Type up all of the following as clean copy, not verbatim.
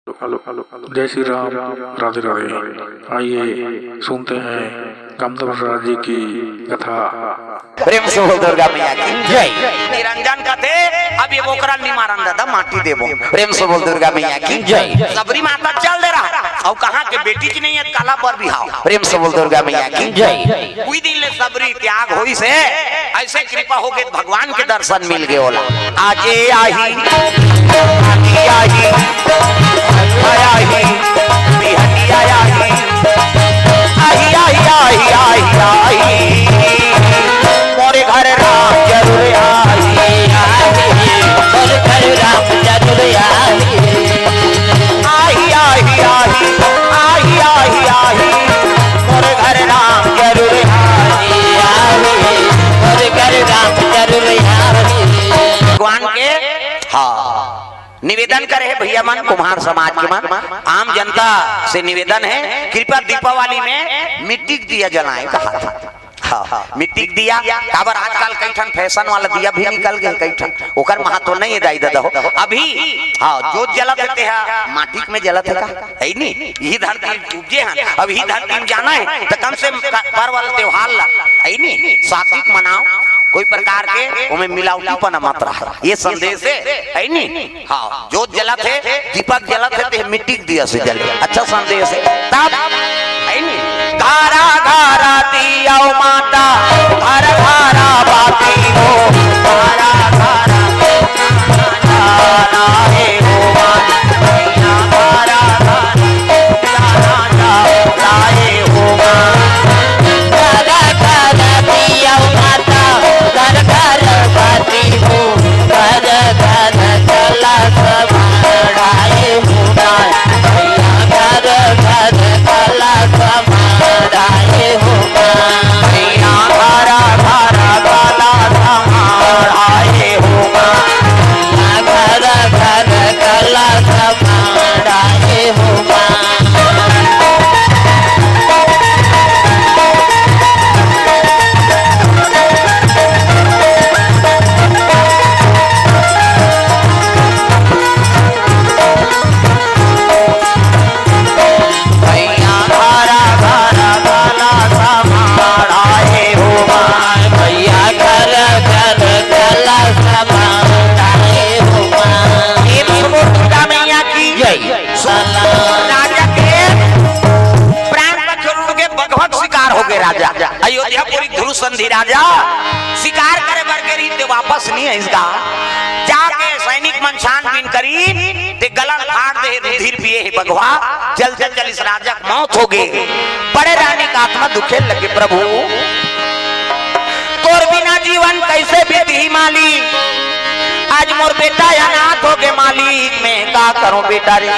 जय श्री राम, राधे राधे। आइए सुनते हैं कामदेव महाराज जी की कथा। प्रेम से बोल दुर्गा मैया की जय। निरंजन का थे अब ये बोकरा नहीं मारन दादा माटी देबो। प्रेम से बोल दुर्गा मैया की जय। सबरी माता चल दे रहा और कहां के बेटी की नहीं है काला पर बिहाव। प्रेम से बोल दुर्गा मैया की जय। कोई दिन ले सबरी त्याग होई से ऐसे कृपा हो गए भगवान के दर्शन मिल गए होला। आजे आही आही आया ही बिहनी आया ही आही आही आही आही आही मोरे घर राम जरूर आई मोरे घर राम जरूर आई आही आही आही आही आही आही मोरे घर राम जरूर आई मोरे घर राम जरूर आई। भगवान के हाँ निवेदन करे है भैया मन कुम्हार समाज के मन आम जनता से निवेदन है कृपया दीपावली में मिट्टी दिया जलाएं कहा था। हाँ, मिट्टी दिया काबर आजकल कई ठन फैशन वाला दिया भी निकल गए कई ठन ओकर महत्व नहीं है दाई दादा हो अभी हाँ जो जलत है माटी में जलत है का है नहीं यही धरती उपजे हैं अब यही धरती में जाना है तो कम से पर्व वाला त्योहार ला है नहीं सात्विक मनाओ कोई प्रकार के उमें मिलावटीपन मत रहा ये संदेश है नहीं। हाँ जो जलत है दीपक जलत है तो मिट्टी दिया से जले अच्छा संदेश है तब है नहीं। घारा घारा दिया माता घर घारा बाती हो घारा घारा जाना है हो माता घारा घारा जाए हो घारा घारा दिया माता घर घर बाती हो घर घर चला सब बढ़ाए हो घर घर चला सब बढ़ाए हो भैया घरा घरा काला समाड़ाए हो घर घर कला समाड़ाए हो। अयोध्यापुरी ध्रुव संधि राजा शिकार करे बरगरी ते वापस नहीं है इसका जाके सैनिक मन छानबीन करी ते गला फाड़ दे रुधिर पिए है बगवा चल चल चल इस राजा की मौत हो गई। बड़े रानी का आत्मा दुखे लगे प्रभु तोर बिना जीवन कैसे बीती माली आज मोर बेटा अनाथ हो गए मालिक मैं क्या करूं बेटा रे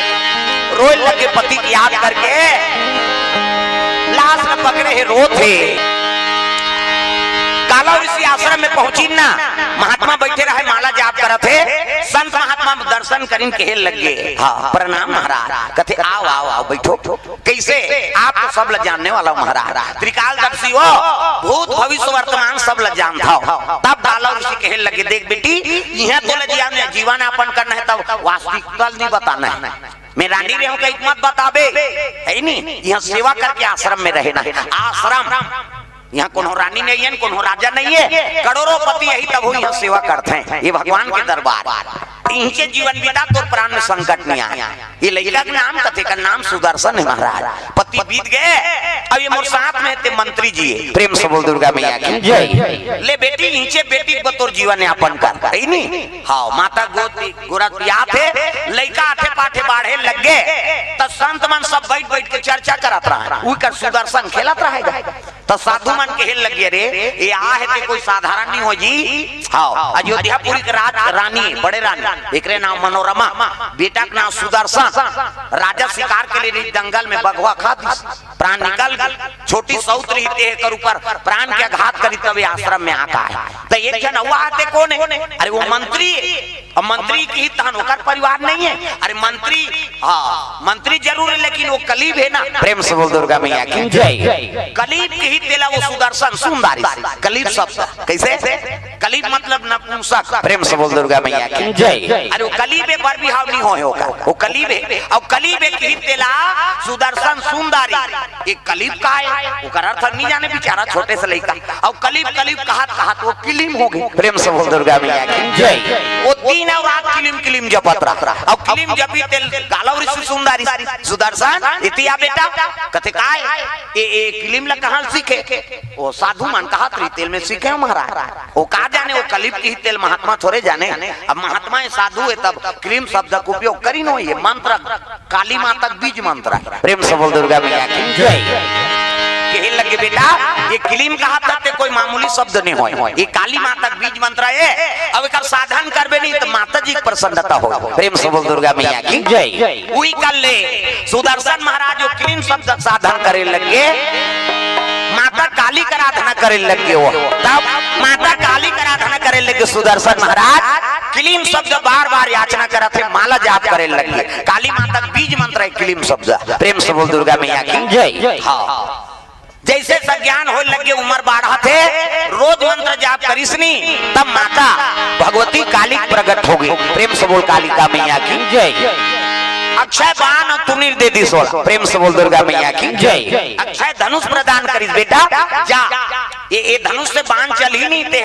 रोए लगे पति की याद करके लाश में पकड़े है रोते काला ऋषि आश्रम में पहुंची ना महात्मा बैठे रहे माला जाप करत है संत महात्मा दर्शन करीन कहल लग गए हाँ प्रणाम महाराज कहते आओ आओ आओ बैठो कैसे आप तो सब ल जानने वाला महाराज त्रिकालदर्शी हो भूत भविष्य वर्तमान सब ल जानता हो। तब काला ऋषि कहल लगे देख बेटी यहां तो जीवन यापन करना है तब वास्तविकता नहीं बताना है मैं रानी रहूं का हिकमत बताबे है नहीं यहाँ सेवा करके आश्रम में रहना आश्रम यहाँ कोनो रानी नहीं है कोनो राजा नहीं है करोड़ों पति यही तब हो यहाँ सेवा करते हैं ये भगवान के दरबार इनके जीवन बीता तो प्राण में संकट नहीं आया। ये लड़का का नाम कथे का नाम सुदर्शन है महाराज पति बीत गए अब ये मोर साथ में थे मंत्री जी प्रेम से बोल दुर्गा मैया की जय। ले बेटी नीचे बेटी को तोर जीवन यापन कर रही नहीं हाँ माता गोरा पिया थे लड़का आठे पाठे बाढ़े लग गए तो संत मन सब बैठ बैठ के चर्चा करत रहा सुदर्शन खेलत रहेगा तो साधु मन के हेल लगे रे ये आ है कोई साधारण नहीं हो जी हाँ अयोध्यापुरी के रानी बड़े रानी एक नाम मनोरमा बेटा का नाम सुदर्शन राजा शिकार के लिए जंगल में बगवा खा प्राण निकल गई छोटी सौत रहते है कर ऊपर प्राण के घात करी तब आश्रम में आका है तो एक जन हुआ आते कौन है अरे वो मंत्री और मंत्री की ही तहन होकर परिवार नहीं है अरे मंत्री हाँ मंत्री जरूर है लेकिन वो कलीब है ना प्रेम से बोल दुर्गा मैया की जय। कलीब की ही तेला वो सुदर्शन सुंदर कलीब सब कैसे कलीब मतलब नपुंसक। प्रेम से बोल दुर्गा मैया की जय। अरे वो कलीबे बर बिहाव नहीं होगा, वो कलीबे और कलीबे की तेला सुदर्शन सुंदरी। ये कलीब का है, ओकर अर्थ नहीं जाने बेचारा छोटे से लइका। और कलीब कलीब कहत वो किलिम हो गई। प्रेम से बोल दुर्गा मैया की जय। वो दिन और रात किलिम किलिम जपत रहा और किलिम जपी तेल गालव ऋषि सुंदरी सुदर्शन इतिया बेटा कथे काय ए किलिम ला कहां सीखे? वो साधु मन कहत रही तेल में सीखे महाराज। वो कहा जाने वो कलीब की तेल महात्मा थोड़े जाने। अब महात्मा है साधु है तब क्रीम शब्द का उपयोग करी नो। ये मंत्र काली माता बीज मंत्र है। प्रेम से बोल दुर्गा मैया की जय। कहे लगे बेटा ये क्लीम कहा तक कोई मामूली शब्द नहीं हो, ये काली माता बीज मंत्र है। अब एक साधन करबे नहीं तो माता जी प्रसन्नता हो। प्रेम से बोल दुर्गा मैया की जय। वही कर ले सुदर्शन महाराज जो क्लीम शब्द साधन करे लगे माता काली का आराधना करे लगे। वो तब माता काली का आराधना करे लगे सुदर्शन महाराज क्लीम शब्द बार बार याचना करा थे, माला जाप करे लगे। काली माता बीज मंत्र है क्लीम शब्द। प्रेम से बोल दुर्गा मैया की जय। हाँ जैसे सज्ञान हो लगे उम्र बाढ़ा थे रोज मंत्र जाप करिसनी तब माता भगवती काली प्रकट हो गई। प्रेम से बोल कालिका मैया की जय। अक्षय बाण और तुनीर दे दी सोल। प्रेम से बोल दुर्गा मैया की जय। अक्षय धनुष प्रदान करिस बेटा जा। ये धनुष से बाण चल ही नहीं थे,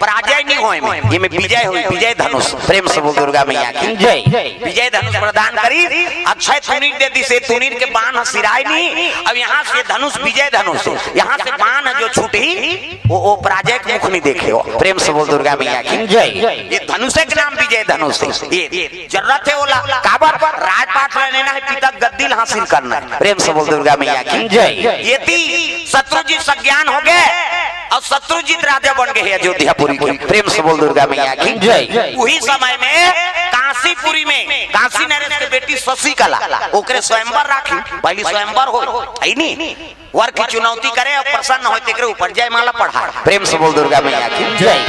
पराजय नहीं होए में ये में विजय हुई। विजय धनुष। प्रेम से बोल दुर्गा मैया की जय। विजय धनुष प्रदान करी अक्षय तुनीर दे दी से तुनीर के बाण सिराय नहीं। अब यहाँ से धनुष विजय धनुष यहाँ से बाण जो छूटी वो पराजय के मुख नहीं देखे हो। प्रेम से बोल दुर्गा मैया की जय। ये धनुष के नाम विजय धनुष। ये जरूरत है ओला काबर राजपाट लेना है पिता गद्दिल हासिल करना है। प्रेम से बोल दुर्गा मैया की जय। ये थी शत्रुजीत सज्ञान हो गए और शत्रुजीत राजा बन गए अयोध्यापुरी के। प्रेम से बोल दुर्गा मैया की जय। वही समय में काशीपुरी में काशी नरेश के बेटी शशिकला ओकरे स्वयंवर राखी। पहली स्वयंवर हो नहीं वर की चुनौती करे और प्रसन्न हो तेरे ऊपर जयमाला पढ़ा। प्रेम से बोल दुर्गा मैया की जय।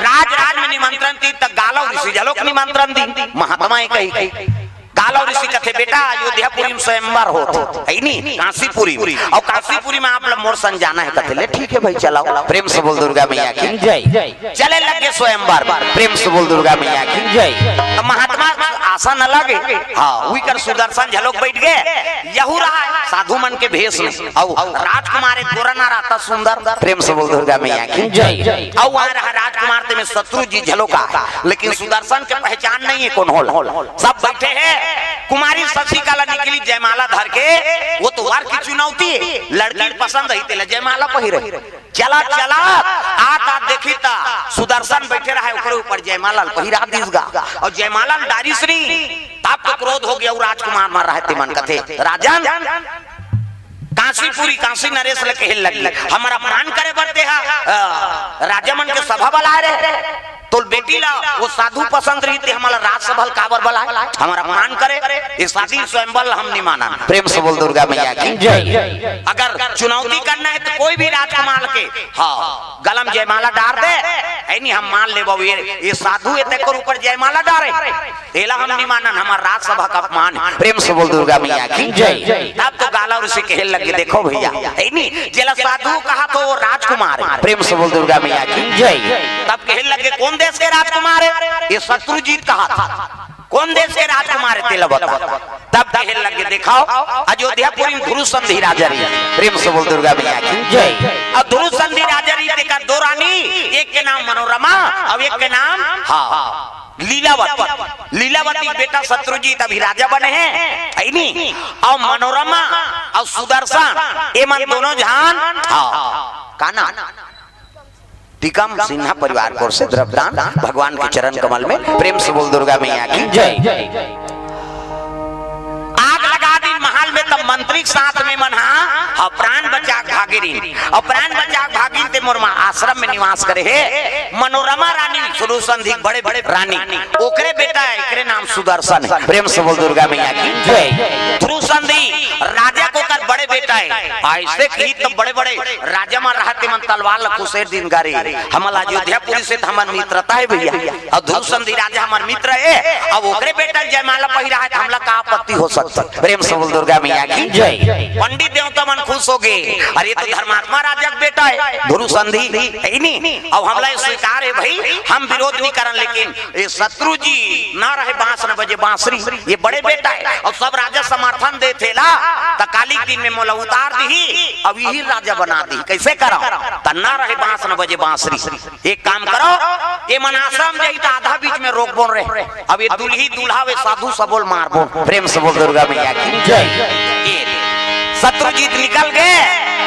राज में निमंत्रण थी तब गालव ऋषि जलोक निमंत्रण दी। महात्मा कही गालव ऋषि कथे बेटा अयोध्यापुरी में स्वयंवर हो नहीं काशीपुरी और काशीपुरी में आप लोग मोर संग जाना है। कथे ले ठीक है भाई चलाओ। प्रेम से बोल दुर्गा मैया की जय। चले लगे स्वयंवर। प्रेम से बोल दुर्गा मैया की जय। महात्मा आशा न लगे हाँ वही कर सुदर्शन झलोक बैठ गए। यहू रहा साधु मन के भेष में और राजकुमार गोरना रहता सुंदर। प्रेम से बोल दुर्गा मैया की जय। और वहाँ रहा राजकुमार में शत्रुजीत झलोका लेकिन सुदर्शन के पहचान नहीं है कौन हो। सब बैठे हैं कुमारी शशिकला निकली जयमाला धर के। वो तो वार की चुनौती लड़की पसंद ही तेला जयमाला पहिरे। चला चला आता देखी ता सुदर्शन बैठे रहा ऊपर ऊपर जयमाला पहिरा दिसगा और जयमाला डारिसनी तब तो क्रोध हो गया। राजकुमार मार रहे थे मन कथे राजन काशीपुरी काशी नरेश लेके हिल लगी हमारा मान करे बढ़ते राजा मन के सभा बुला रहे तो बेटी ला वो साधु पसंद रही थी हमारा राजसभा काबर बुला हमारा मान करे ये शादी स्वयंवर हम नहीं माना। प्रेम से बोल दुर्गा मैया की जय। अगर चुनौती करना है तो कोई भी राजकुमार के हाँ गलम जयमाला डाल दे नहीं हम मान ले बाबू ये साधु कर ऊपर जयमाला डाले एला हम नहीं माना हमारा राजसभा का अपमान। प्रेम से बोल दुर्गा मैया की जय। तब तो गालव ऋषि कहे लगे देखो भैया नहीं जेला साधु कहा तो वो राजकुमार है। प्रेम से बोल दुर्गा मैया की जय। तब कहे लगे कौन देश के राजकुमार है? ये शत्रुजीत कहा था कौन देश के राजकुमार है तेला बता। तब कहे लगे दिखाओ अयोध्यापुरी में ध्रुव संधि राजा रही। प्रेम से बोल दुर्गा मैया की जय। अब ध्रुव संधि राजा रही का दो रानी एक के नाम मनोरमा और एक के नाम हाँ लीलावती। लीलावती बेटा शत्रुजीत अभी राजा बने हैं नहीं और मनोरमा और सुदर्शन ये मन दोनों जहान हाँ काना टिकम सिन्हा परिवार को से द्रव्यदान भगवान के चरण कमल में। प्रेम से बोल दुर्गा मैया की जय। आग लगा दी महल में तब मंत्री साथ में मना और प्राण बचा भागीरी और प्राण बचा भागीर ते मोरमा आश्रम में निवास करे है। मनोरमा रानी शुरू संधि बड़े बड़े रानी ओकरे बेटा है एकरे नाम सुदर्शन है। प्रेम से बोल दुर्गा मैया की जय। ध्रुव संधि राजा को कर बड़े बेटा है ऐसे की तब बड़े बड़े राजा में रहते मन तलवार लकुशेर दिन गारे हमल अयोध्यापुरी से हमर मित्रता है भैया और ध्रुव संधि राजा हमार मित्र है अब ओकरे बेटा जयमाला पहिरा है हमला का आपत्ति हो सकता प्रेम से बोल दुर्गा मैया की जय। पंडित देवता मन खुश हो गए अरे तो धर्मात्मा राजा का बेटा है ध्रुव संधि है नहीं अब हमला स्वीकार है भाई हम विरोध नहीं करन लेकिन ये शत्रु जी ना रहे बांस न बजे बांसुरी ये बड़े बेटा है और सब राजा समर्थन दे थे ला त काली दिन में मोला उतार दी अब यही राजा बना दी कैसे करो त ना रहे बांस न बजे बांसुरी एक काम करो ये मन आश्रम जाई त आधा बीच में रोक बोल रहे अब ये दुल्ही दूल्हा वे साधु सबोल मार बोल प्रेम से बोल दुर्गा मैया की जय। शत्रुजीत निकल गए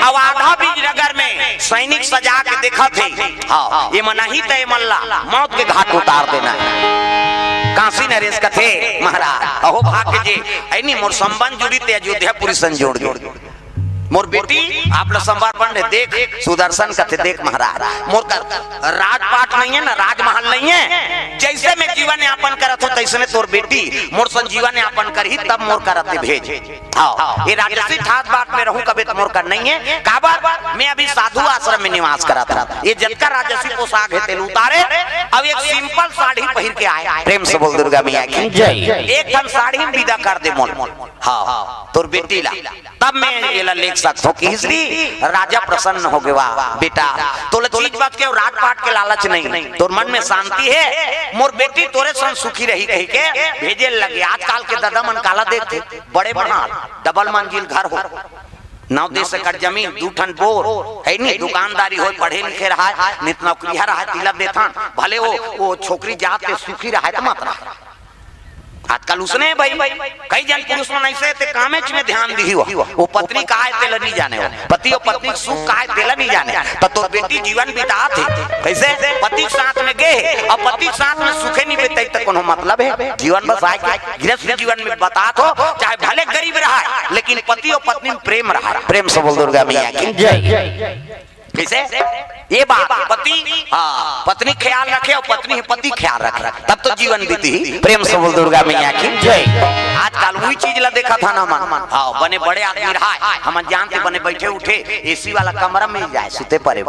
अब आधा बीज नगर में सैनिक सजा के देखा थे हाँ ये मना ही तय मल्ला मौत के घाट उतार देना है काशी नरेश कथे महाराज अहो भाग्य जे ऐनी मोर संबंध जुड़ी ते अयोध्यापुरी संजोड़ जोड़ मोर बेटी आप लोग समर्पण देख सुदर्शन कथे देख महाराज मोर का राजपाट नहीं है ना राजमहल नहीं है जैसे मैं जीवन यापन करत हूँ तैसे में तोर बेटी मोर सन जीवन यापन कर ही तब मोर करते भेज हाँ ये राजसी ठाट बाट में रहूं कभी तो मोर का नहीं है काबर मैं अभी साधु आश्रम में निवास करा था ये जलका राजसी पोशाक है तेल उतारे अब एक सिंपल साड़ी पहन के आए प्रेम से बोल दुर्गा मैया की जय। एक हम साड़ी में विदा कर दे मोल हाँ तोर बेटी ला तब मैं ये लिख सकता हूँ कि श्री राजा प्रसन्न हो गया बेटा तो चीज बात के राजपाट के लालच नहीं तोर मन में शांति है मोर बेटी तोरे संग सुखी रही कही के भेजे लगे आजकल के दादा मन काला देखते बड़े बड़ा डबल मंजिल घर हो 9-10 एकड़ जमीन 2 टन बोर है नहीं दुकानदारी हो पढ़े लिखे रहा है नित नौकरी रहा है तिलक देथा भले वो छोकरी जात के सुखी रहा है मात्रा आजकल उसने भाई कई जन पुरुष मन ऐसे ते कामेच में ध्यान दी हो वो पत्नी का है तेल नहीं जाने हो पति और पत्नी सुख का है तेल नहीं जाने तो तोर बेटी जीवन बिता थी कैसे पति साथ में गए और पति साथ में सुखे नहीं बीते तक कोनो मतलब है जीवन बस आए गृहस्थ जीवन में बता तो चाहे भले गरीब रहा लेकिन पति और पत्नी में प्रेम रहा प्रेम से बोल दुर्गा मैया की जय। कैसे ये बात पति पत्नी ख्याल रखे और पत्नी पति ख्याल रखे तब तो जीवन बीती प्रेम से बोल दुर्गा मैया की जय। आजकल वही चीज ला देखा था ना मन हाँ बने बड़े आदमी रहा हम जानते बने बैठे उठे एसी वाला कमरा में जाए सुते परे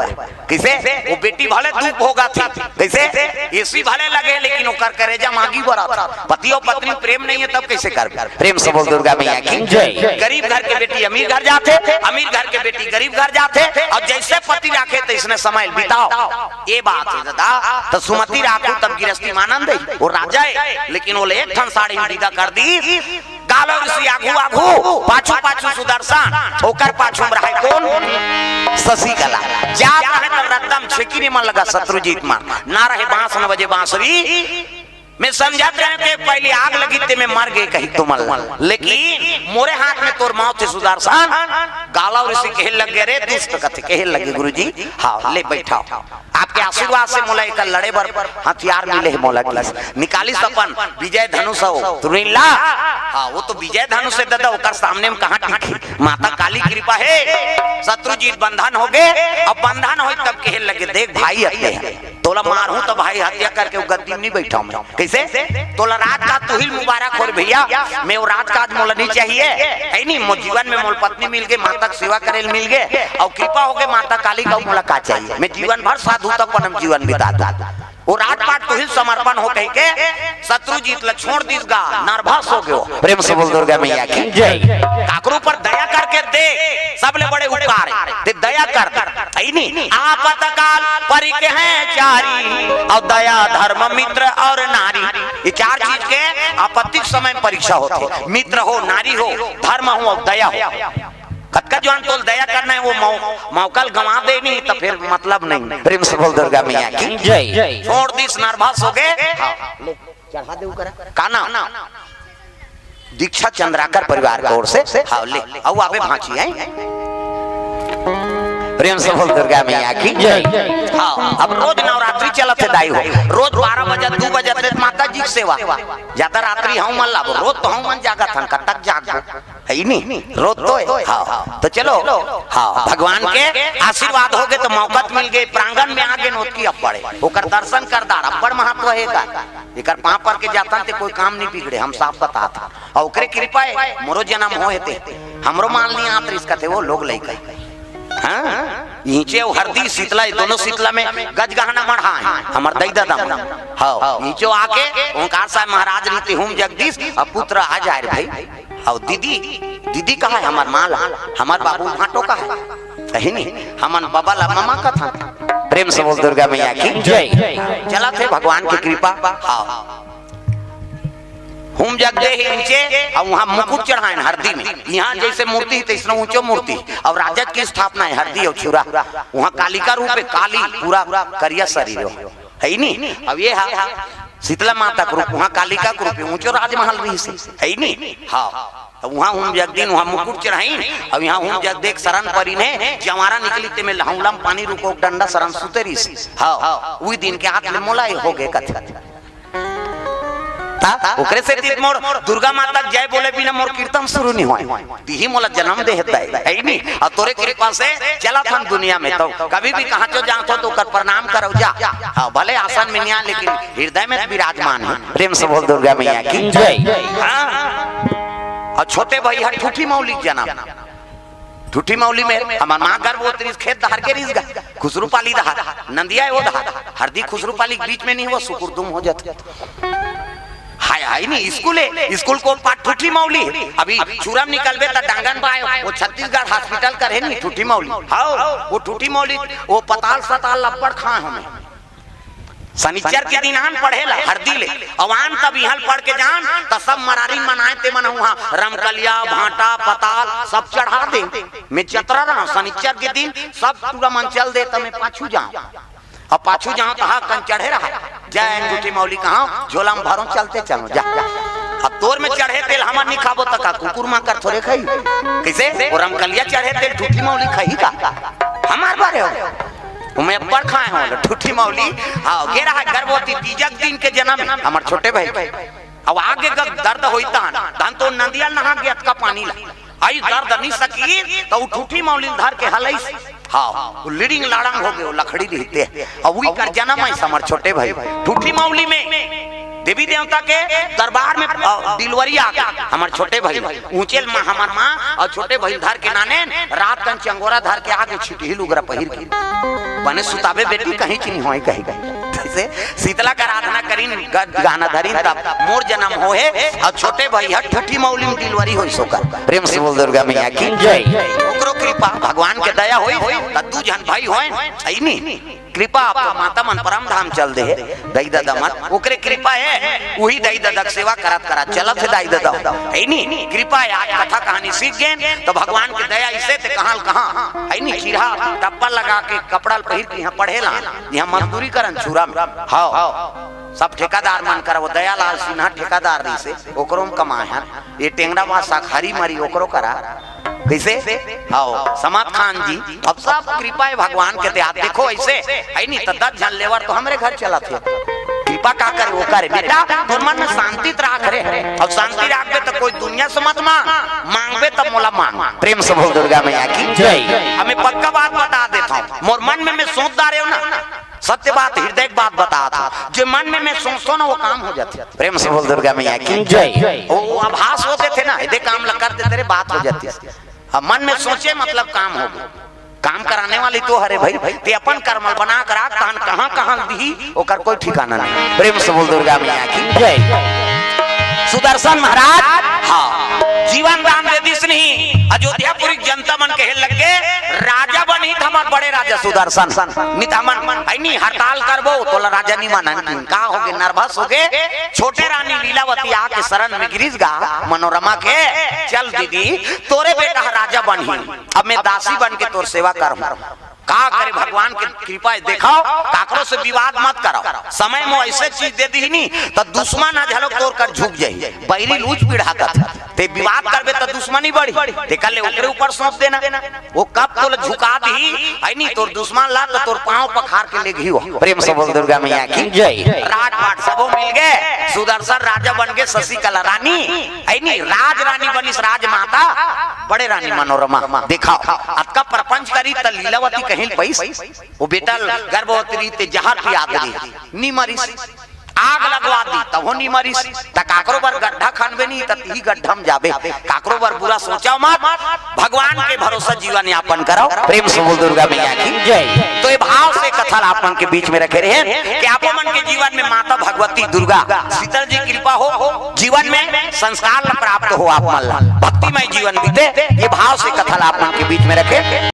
कैसे वो बेटी भले धूप होगा थी कैसे एसी भले लगे लेकिन वो कर करेजा मांगी बड़ा था पति और पत्नी प्रेम नहीं है तब कैसे कर प्रेम से बोल दुर्गा मैया की जय। गरीब घर के बेटी अमीर घर जाते अमीर घर के बेटी गरीब घर जाते और जैसे पति राखे तो इसने समय बिताओ ये बात है दादा तो सुमति राखो तब गिरस्ती मानंद है वो राजा है लेकिन वो एक ठन साड़ी विदा कर दी गालो ऋषि आगू आगू पाछू पाछू सुदर्शन ओकर पाछू रहे कौन शशिकला जात रहे तब रत्तम छेकी नहीं मन लगा शत्रुजीत मान ना रहे बांस न बजे बांसुरी मैं समझत रहे कि पहले आग लगी ते मैं मर गए कहीं तुम लेकिन मोरे हाथ में तोर मौत से सुदर्शन गाला ऋषि कहे लग गए रे दुष्ट कथे कहे लगे गुरुजी हाँ ले बैठाओ आपके आशीर्वाद से मोला एक लड़े बर हथियार मिले है मोला निकाली सपन विजय धनुष हो तुरीन ला हाँ वो तो विजय धनुष से दादा ओकर सामने में कहाँ टिकी माता काली कृपा है शत्रुजीत बंधन हो गए अब बंधन हो तब कहे लगे देख भाई हत्या तोला मारू तो भाई हत्या करके गद्दी नहीं बैठा मैं कैसे तोला रात का तुहिल मुबारक हो भैया मैं वो रात काज मोला नहीं चाहिए है नहीं मोर जीवन में मोल पत्नी मिल गए माता की सेवा करे मिल गए और कृपा हो गए माता काली का मोला का चाहिए मैं जीवन भर साधु तक परम जीवन बिता वो रात पाट तुहिल समर्पण हो कह के शत्रुजीत ला छोड़ दिस गा नर्वस हो गयो प्रेम से बोल दुर्गा मैया की जय। काकरू पर दया करके दे सबले बड़े उपकार है दया कर दे नहीं आपत काल परि के हैं चारी और दया धर्म मित्र और नारी ये चार चीज के आपत्तिक समय परीक्षा होते मित्र हो नारी हो धर्म हो और दया हो कतका जवान तोल दया करना है वो मौकल गंवा दे नहीं तो फिर मतलब नहीं प्रेम से बोल दुर्गा मैया की जय। छोड़ दिस नर्वस हो गए चढ़ा दे काना दीक्षा चंद्राकर परिवार की ओर से हाँ ले आओ आवे भांची है प्रेम से बोल दुर्गा मैया की जय। हाँ, अब रोज नवरात्रि चलत है दाई हो, रोज 12 बजे 2 बजे तक माता जी की सेवा ज्यादा रात्रि हम मन लाभ रोज तो हम मन जागत हन कटक जाग है नहीं रोज तो है। हाँ तो चलो हाँ भगवान के आशीर्वाद हो गए तो मौकत मिल गए प्रांगण में आगे नोट की अब बड़े ओकर दर्शन कर दार अब्बड़ महत्व है का एकर पांव पर के जाता ते कोई काम नहीं बिगड़े हम साफ बता था और ओकरे कृपा है मोरो जन्म हो हेते हमरो मान लिया आत इसका थे वो लोग लइका हाँ नीचे हरदी शीतला दोनों शीतला में गज गहना मढ़ा है हमार दई दादा हाँ नीचे आके ओंकार साहब महाराज रीति हुम जगदीश और पुत्र आ जाए भाई और दीदी दीदी कहा है हमार माला हमार बाबू भाटो का है सही नहीं हमार बाबा ला मामा का था। प्रेम से बोल दुर्गा मैया की जय। चला थे भगवान की कृपा हाँ हम जग दे नीचे और वहाँ मुकुट चढ़ाए हरदी में यहाँ जैसे मूर्ति है इसमें ऊंचो मूर्ति और राजत की स्थापना है हरदी और छुरा वहाँ कालिका रूप है काली पूरा करिया शरीर है नहीं अब ये है शीतला माता का रूप वहाँ कालिका का रूप ऊंचो राजमहल रही से है नहीं हाँ वहाँ हम जग दिन वहाँ मुकुट चढ़ाई अब यहाँ हम जग देख शरण परी ने जवारा निकली ते में लहौलम पानी रुको डंडा शरण सुते रही हाँ वही दिन के हाथ में मोला हो गए कथे ओकरे से तीत मोर दुर्गा माता जय बोले बिना मोर कीर्तन शुरू नहीं हुआ तीही मोला जन्म दे है नहीं और तोरे कृपा से चला था दुनिया में तो कभी भी कहां तो जातो तो कर प्रणाम करो जा हां भले आसन में नहीं लेकिन हृदय में विराजमान है। प्रेम से बोल दुर्गा मैया की जय। हां और छोटे भाई हर ठूठी मौली जन्म ठूठी मौली में हमार मां गर्भवती खेत दहर के रिस गया खुसरू पाली दहर नंदिया वो दहर हरदी खुसरू पाली बीच में नहीं वो सुकुरदुम हो जाता हाय हाय नहीं स्कूल को पाठ ठूठी मौली अभी चूरम निकलबे त डांगन बाय वो छत्तीसगढ़ हॉस्पिटल करे नहीं ठूठी मौली हां वो ठूठी मौली वो पताल सताल लपड़ खा हमें शनिचर के दिन आन पढ़ेला हरदी ले अवान तब यहाँ पढ़ के जान त सब मरारी मनाए ते मन वहाँ रमकलिया भाटा पताल सब चढ़ा दे मैं चतरा रहा शनिचर के दिन सब पूरा मन चल दे त मैं पाछू जाऊं अब पाछू जहाँ तहा कन चढ़े रहा जय टूटी मौली कहा झोला में भरो चलते चलो जा अब तोर में चढ़े तेल हमार नहीं खाबो तका कुकुर मां कर थोड़े खाई कैसे और रमकलिया चढ़े तेल टूटी मौली खाई का हमार बारे हो मैं पर खाए हो टूटी मौली हां गे रहा गर्भवती तीजक दिन के जन्म हमार छोटे भाई अब आगे दर्द होइता धान तो नदिया नहा गया का पानी ला आई दर्द नहीं सकी तो ठूठी मौली धर के हलई हाँ लीडिंग लाड़ंग हो गए लकड़ी रहते और वही कर जन्म है समर छोटे भाई ठूठी मौली में देवी देवता के दरबार में डिलवरी आ गया हमारे छोटे भाई ऊंचे हमार माँ और छोटे भाई धर के नाने रात कन चंगोरा धर के आगे छिटी लुगरा पहिर के बने सुताबे बेटी कहीं की नहीं होई कहीं से शीतला का आराधना करीन गाना धरी तब मोर जन्म हो है और छोटे भाई हट ठठी मौली में डिलवरी होई सोकर। प्रेम से बोल दुर्गा मैया की जय। ओकरो कृपा भगवान के दया होई तू जन भाई होय सही नहीं कृपा आपका माता मन परम धाम चल दे दई दादा मन ओकरे कृपा है वही दई दादा सेवा करत करत चलत है दई दादा है नहीं कृपा है आज कथा कहानी सीख गए तो भगवान के दया इसे ते कहां कहां है नहीं खीरा टप्पा लगा के कपड़ा पहिर के यहां पढ़ेला यहां मजदूरी करन छुरा में हां सब ठेकेदार मन कर वो दयालाल सिन्हा ठेकेदार रही से ओकरो में कमाए हैं ये टेंगरा बा साखारी मरी ओकरो करा कैसे आओ समात खान जी अब सब कृपा है भगवान के दया देखो ऐसे है नहीं तो 10 जन लेवर तो हमारे घर चला थे कृपा का करे वो करे बेटा तो मन में शांति राख रे अब शांति राखबे तो कोई दुनिया से मत मांगबे तब मोला मांग। प्रेम से बोल दुर्गा मैया की जय। हमें पक्का बात बता देता हूँ मोर मन में मैं सोचता रहे हो ना सत्य बात हृदय बात बता था जो मन में मैं सोचता ना वो काम हो जाती। प्रेम से बोल दुर्गा मैया की जय। वो आभास होते थे ना यदि काम कर देते रहे बात हो जाती अब मन में सोचे मतलब काम हो गया काम कराने वाली तो हरे भाई ते अपन कर्मल बना कर तान कहां कहां दी ओकर कोई ठिकाना नहीं। प्रेम से बोल दुर्गा मैया की जय। सुदर्शन महाराज हाँ जीवन दान दे दिस नहीं अयोध्यापुरी जनता मन कहे लगे राजा बनी हमार बड़े राजा सुदर्शन नितामन आई नहीं हड़ताल करबो तो राजा नहीं मानन का हो गए नर्वस हो गए छोटे रानी लीलावती आके शरण में गिरीश गा मनोरमा के चल दीदी तोरे बेटा राजा बनी अब मैं दासी बन के तोर सेवा करूं का करे भगवान की कृपा दिखाओ काकरो से विवाद मत करो समय में ऐसे चीज दे दी नहीं तो दुश्मन आ झलक तोड़ कर झुक जाई बैरी लूच पीढ़ा का ते विवाद करबे तो दुश्मनी बढ़ी ते कल ओकरे ऊपर सौंप देना वो कब तो झुका दी आई नहीं तोर दुश्मन ला तो तोर पांव पखार के ले घियो। प्रेम से बोल दुर्गा मैया की जय। राज पाट सबो मिल गए, सुदर्शन राजा बन गए, शशिकला रानी आई नहीं राज रानी बनिस राजमाता, बड़े रानी मनोरमा दिखाओ अतका प्रपंच करी त लीलावती कहीं पैस वो बेटा गर्भवती ते जहां की आग दी नी मरिस, आग लगवा दी तब नहीं मरिस, त काकरो बर गड्ढा खनबे नहीं त ही गड्ढा में जाबे, काकरो बर बुरा सोचा मत, भगवान के भरोसा जीवन यापन करो। प्रेम से बोल दुर्गा मैया की जय। तो ये भाव से कथा आपन के बीच में रखे रहे कि आप मन के जीवन में माता भगवती दुर्गा शीतल जी कृपा हो, जीवन में संस्कार प्राप्त हो, आप मन भक्तिमय जीवन बीते, ये भाव से कथा आपन के बीच में रखे।